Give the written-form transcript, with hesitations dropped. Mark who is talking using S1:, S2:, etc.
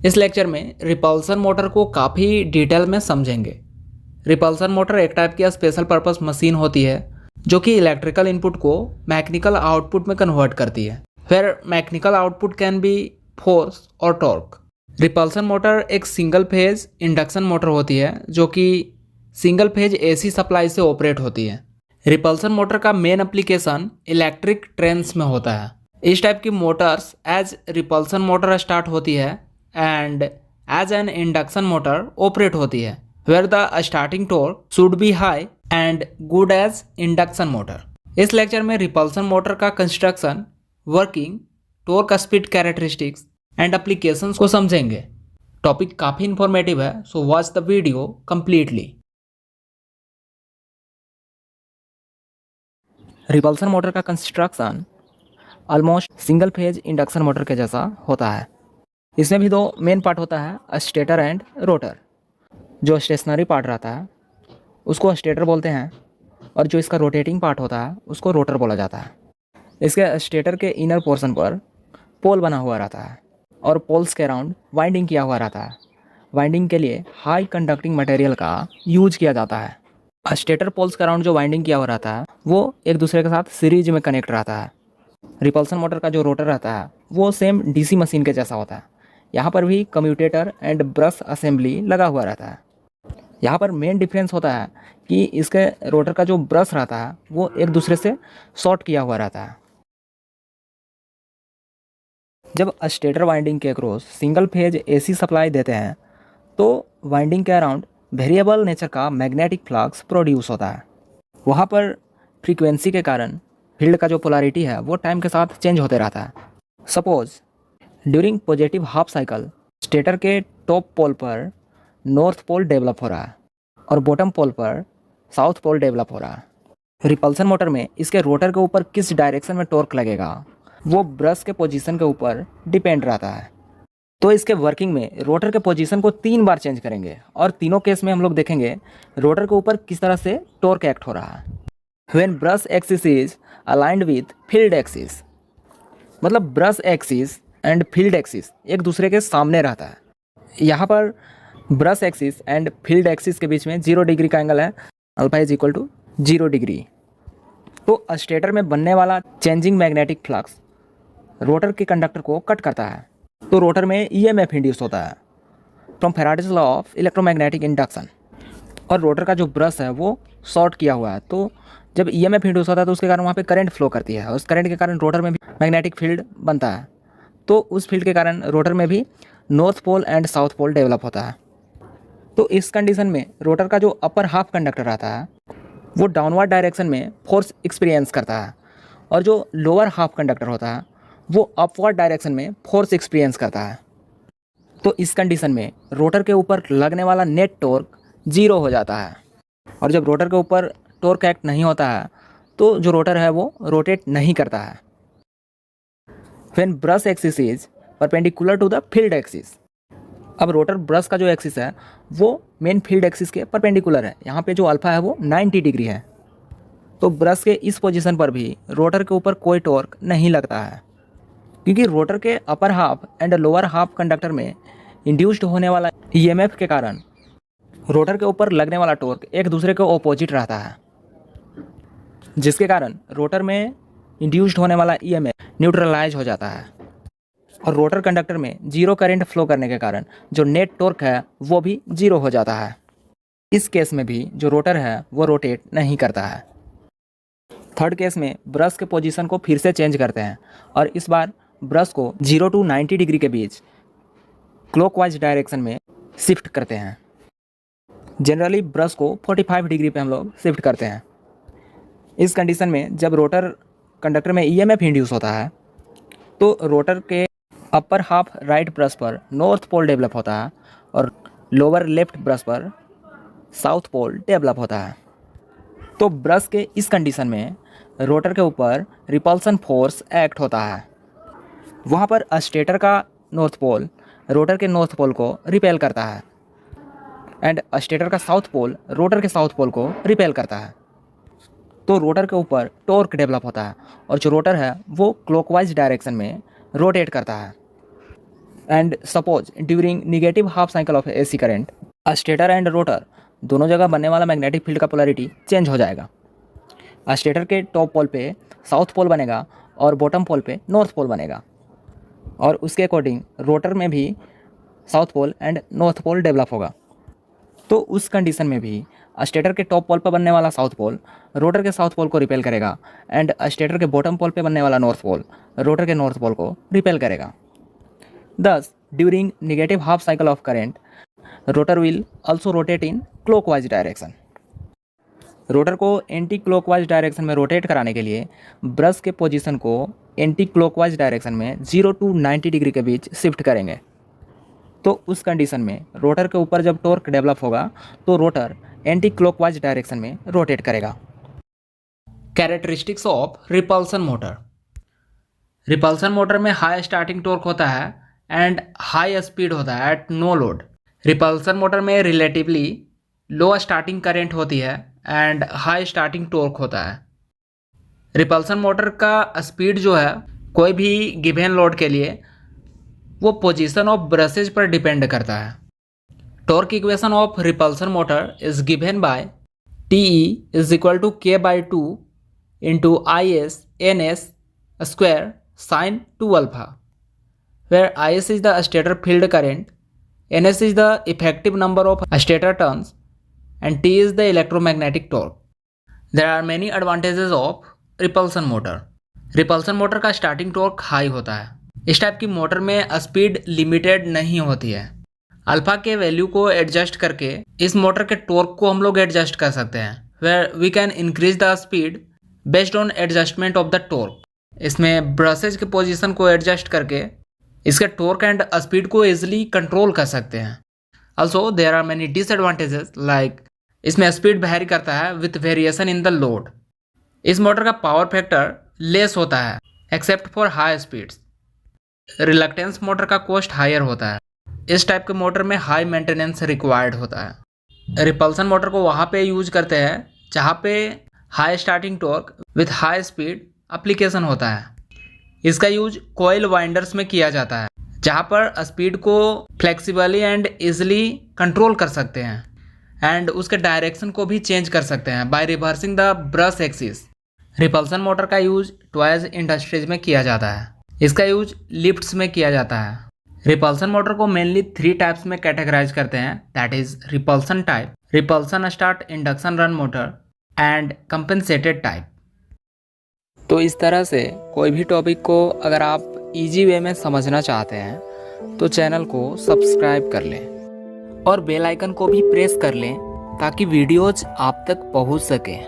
S1: इस लेक्चर में repulsion motor को काफ़ी डिटेल में समझेंगे। रिपल्सन मोटर एक टाइप की स्पेशल पर्पस मशीन होती है जो कि इलेक्ट्रिकल इनपुट को मैकेनिकल आउटपुट में कन्वर्ट करती है। फिर mechanical output can be force और टॉर्क। रिपल्सन मोटर एक सिंगल फेज इंडक्शन मोटर होती है जो कि सिंगल फेज एसी सप्लाई से ऑपरेट होती है। रिपल्सन मोटर का मेन एप्लीकेशन इलेक्ट्रिक ट्रेन्स में होता है। इस टाइप की motors as repulsion motor start होती है and as an induction motor operate होती है, where the starting torque should be high and good as induction motor. इस लेक्चर में रिपल्सन मोटर का construction, working, torque speed characteristics and applications को समझेंगे। Topic काफ़ी इंफॉर्मेटिव है, so watch the video completely. Repulsion motor का construction almost single phase induction motor के जैसा होता है। इसमें भी दो मेन पार्ट होता है, स्टेटर एंड रोटर। जो स्टेशनरी पार्ट रहता है उसको स्टेटर बोलते हैं और जो इसका रोटेटिंग पार्ट होता है उसको रोटर बोला जाता है। इसके स्टेटर के इनर पोर्शन पर पोल बना हुआ रहता है और पोल्स के अराउंड वाइंडिंग किया हुआ रहता है। वाइंडिंग के लिए हाई कंडक्टिंग मटेरियल का यूज किया जाता है। स्टेटर पोल्स के अराउंड जो वाइंडिंग किया हुआ रहता है वो एक दूसरे के साथ सीरीज में कनेक्ट रहता है। रिपल्सन मोटर का जो रोटर रहता है वो सेम डीसी मशीन के जैसा होता है। यहाँ पर भी कम्यूटेटर एंड ब्रश असेंबली लगा हुआ रहता है। यहाँ पर मेन डिफरेंस होता है कि इसके रोटर का जो ब्रश रहता है वो एक दूसरे से शॉर्ट किया हुआ रहता है। जब स्टेटर वाइंडिंग के across single phase AC supply देते हैं तो वाइंडिंग के अराउंड वेरिएबल नेचर का मैग्नेटिक फ्लक्स प्रोड्यूस होता है। वहाँ पर फ्रीक्वेंसी के कारण फील्ड का जो पोलैरिटी है वो टाइम के साथ चेंज होते रहता है। Suppose during positive half cycle stator के टॉप पोल पर नॉर्थ पोल डेवलप हो रहा है और बॉटम पोल पर साउथ पोल डेवलप हो रहा है। रिपल्सन मोटर में इसके रोटर के ऊपर किस डायरेक्शन में टॉर्क लगेगा वो ब्रश के पोजीशन के ऊपर डिपेंड रहता है। तो इसके वर्किंग में रोटर के पोजीशन को 3 बार चेंज करेंगे और तीनों केस में हम लोग देखेंगे रोटर के ऊपर किस तरह से टॉर्क एक्ट हो रहा है। When brush axis is aligned with field axis, मतलब brush axis and field axis एक दूसरे के सामने रहता है। यहाँ पर brush axis and field axis के बीच में 0 डिग्री का एंगल है, alpha is equal to 0 degree. तो स्टेटर में बनने वाला चेंजिंग मैग्नेटिक फ्लक्स रोटर के कंडक्टर को कट करता है, तो रोटर में ईएमएफ इंड्यूस होता है from Faraday's law of electromagnetic induction. और रोटर का जो ब्रश है वो शॉर्ट किया हुआ है, तो जब ईएमएफ इंड्यूस होता है तो उसके कारण वहाँ पे करंट फ्लो करती है और उस करंट के कारण रोटर में भी मैग्नेटिक फील्ड बनता है। तो उस फील्ड के कारण रोटर में भी north pole and south pole develop होता है। तो इस कंडीशन में रोटर का जो अपर हाफ कंडक्टर रहता है वो डाउनवर्ड डायरेक्शन में फोर्स एक्सपीरियंस करता है और जो लोअर हाफ कंडक्टर होता है वो अपवर्ड डायरेक्शन में फोर्स एक्सपीरियंस करता है। तो इस कंडीशन में रोटर के ऊपर लगने वाला नेट टॉर्क 0 हो जाता है और जब रोटर के ऊपर टॉर्क एक्ट नहीं होता है तो जो रोटर है वो रोटेट नहीं करता है। When brush axis is perpendicular to the field axis, अब रोटर ब्रश का जो एक्सिस है वो मेन फील्ड एक्सिस के परपेंडिकुलर है। यहाँ पे जो अल्फा है वो 90 डिग्री है, तो ब्रश के इस पोजीशन पर भी रोटर के ऊपर कोई टॉर्क नहीं लगता है, क्योंकि रोटर के upper half and lower half conductor में इंड्यूस्ड होने वाला ईएमएफ के कारण रोटर के ऊपर लगने वाला टॉर्क एक दूसरे के ऑपोजिट रहता है, जिसके कारण रोटर में इंड्यूस्ड होने वाला ईएमएफ न्यूट्रलाइज हो जाता है और रोटर कंडक्टर में 0 करंट फ्लो करने के कारण जो नेट टॉर्क है वो भी 0 हो जाता है। इस केस में भी जो रोटर है वो रोटेट नहीं करता है। थर्ड केस में ब्रश के पोजीशन को फिर से चेंज करते हैं और इस बार ब्रश को 0 to 90 डिग्री के बीच क्लॉकवाइज डायरेक्शन में शिफ्ट करते हैं। जनरली ब्रश को 45 डिग्री पे हम लोग शिफ्ट करते हैं। इस कंडीशन में जब रोटर कंडक्टर में ईएमएफ इंड्यूस होता है तो रोटर के अपर हाफ राइट ब्रश पर नॉर्थ पोल डेवलप होता है और लोअर लेफ्ट ब्रश पर साउथ पोल डेवलप होता है। तो ब्रश के इस कंडीशन में रोटर के ऊपर रिपल्सन फोर्स एक्ट होता है। वहाँ पर स्टेटर का नॉर्थ पोल रोटर के नॉर्थ पोल को रिपेल करता है एंड स्टेटर का साउथ पोल रोटर के साउथ पोल को रिपेल करता है। तो रोटर के ऊपर टॉर्क डेवलप होता है और जो रोटर है वो क्लॉकवाइज डायरेक्शन में रोटेट करता है। And suppose during negative half cycle of AC current stator and rotor दोनों जगह बनने वाला मैग्नेटिक फील्ड का पोलैरिटी चेंज हो जाएगा। स्टेटर के टॉप पोल पे साउथ पोल बनेगा और बॉटम पोल पे नॉर्थ पोल बनेगा, और उसके अकॉर्डिंग रोटर में भी south pole and north pole develop होगा। तो उस कंडीशन में भी स्टेटर के टॉप पोल पर बनने वाला साउथ पोल रोटर के साउथ पोल को रिपेल करेगा, एंड स्टेटर के बॉटम पोल पे बनने वाला नॉर्थ पोल रोटर के नॉर्थ पोल को रिपेल करेगा। Thus, during negative half cycle of current, rotor will also rotate in clockwise direction. Rotor को एंटी क्लॉकवाइज डायरेक्शन में रोटेट कराने के लिए ब्रश के पोजीशन को एंटी क्लॉकवाइज डायरेक्शन में 0 to 90 डिग्री के बीच शिफ्ट करेंगे। तो उस कंडीशन में रोटर के ऊपर जब टॉर्क डेवलप होगा तो रोटर एंटी क्लॉकवाइज डायरेक्शन में रोटेट करेगा। Characteristics of repulsion motor. Repulsion motor में हाई स्टार्टिंग टॉर्क होता है एंड हाई स्पीड होता है at no load. Repulsion motor में रिलेटिवली लो स्टार्टिंग करंट होती है एंड हाई स्टार्टिंग टॉर्क होता है। रिपल्सन मोटर का स्पीड जो है कोई भी गिवन लोड के लिए वो पोजीशन ऑफ ब्रशेज पर डिपेंड करता है। Torque equation of repulsion motor is given by TE is equal to K/2 into IS NS square sine 2 alpha, where IS is the stator field current, NS is the effective number of stator turns, and T is the electromagnetic torque. There are many advantages of repulsion motor. Repulsion motor का starting torque high होता है। इस type की motor में speed limited नहीं होती है। Alpha के वैल्यू को एडजस्ट करके इस मोटर के टॉर्क को हम लोग एडजस्ट कर सकते हैं, where we can increase the speed based on adjustment of the torque. इसमें ब्रशेज के पोजीशन को एडजस्ट करके इसके टॉर्क एंड स्पीड को इजीली कंट्रोल कर सकते हैं। Also there are many disadvantages like इसमें स्पीड वेरी करता है with variation in the load. इस मोटर का पावर फैक्टर लेस होता है except for high speeds. Reluctance motor का कॉस्ट हायर होता है। इस टाइप के मोटर में हाई मेंटेनेंस रिक्वायर्ड होता है। रिपल्सन मोटर को वहाँ पे यूज करते हैं जहाँ पे high starting torque with high speed application होता है। इसका यूज कॉइल वाइंडर्स में किया जाता है जहाँ पर स्पीड को फ्लेक्सिबली एंड इजीली कंट्रोल कर सकते हैं एंड उसके डायरेक्शन को भी चेंज कर सकते हैं by reversing the brush axis. Repulsion motor का यूज टॉयज इंडस्ट्रीज में किया जाता है। इसका यूज लिफ्ट्स में किया जाता है। रिपल्सन मोटर को मेनली 3 टाइप्स में कैटेगराइज करते हैं, that is repulsion type, repulsion start induction run motor and compensated type. तो इस तरह से कोई भी टॉपिक को अगर आप इजी वे में समझना चाहते हैं तो चैनल को सब्सक्राइब कर लें और बेल आइकन को भी प्रेस कर लें ताकि वीडियोज आप तक पहुंच सकें।